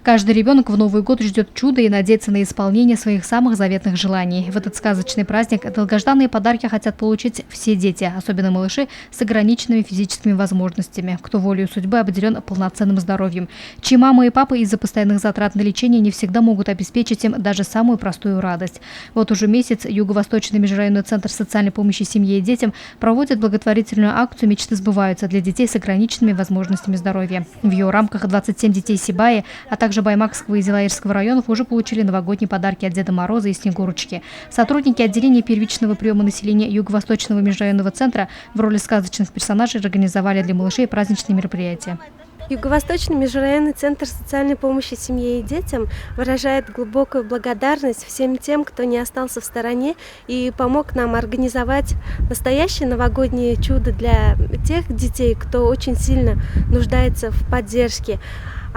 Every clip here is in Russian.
Каждый ребенок в Новый год ждет чуда и надеется на исполнение своих самых заветных желаний. В этот сказочный праздник долгожданные подарки хотят получить все дети, особенно малыши с ограниченными физическими возможностями, кто волею судьбы обделен полноценным здоровьем, чьи мамы и папы из-за постоянных затрат на лечение не всегда могут обеспечить им даже самую простую радость. Вот уже месяц Юго-Восточный межрайонный центр социальной помощи семье и детям проводит благотворительную акцию «Мечты сбываются» для детей с ограниченными возможностями здоровья. В ее рамках 27 детей Сибаи, а также Баймакского и Зилаирского районов уже получили новогодние подарки от Деда Мороза и Снегурочки. Сотрудники отделения первичного приема населения Юго-Восточного межрайонного центра в роли сказочных персонажей организовали для малышей праздничные мероприятия. Юго-Восточный межрайонный центр социальной помощи семье и детям выражает глубокую благодарность всем тем, кто не остался в стороне и помог нам организовать настоящее новогоднее чудо для тех детей, кто очень сильно нуждается в поддержке.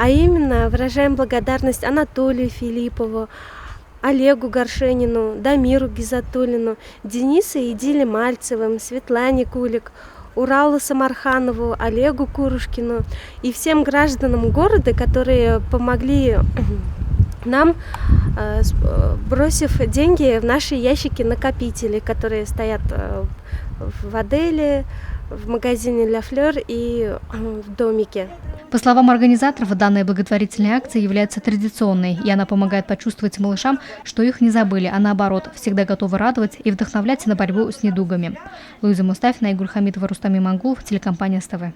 А именно выражаем благодарность Анатолию Филиппову, Олегу Горшенину, Дамиру Гизатуллину, Денису и Диле Мальцевым, Светлане Кулик, Уралу Самарханову, Олегу Курушкину и всем гражданам города, которые помогли нам, бросив деньги в наши ящики-накопители, которые стоят в Аделе, в магазине «Ля Флёр» и в домике. По словам организаторов, данная благотворительная акция является традиционной, и она помогает почувствовать малышам, что их не забыли, а наоборот, всегда готовы радовать и вдохновлять на борьбу с недугами. Луиза Мустафина, Игорь Хамитова, Рустам Имангулов, телекомпания СТВ.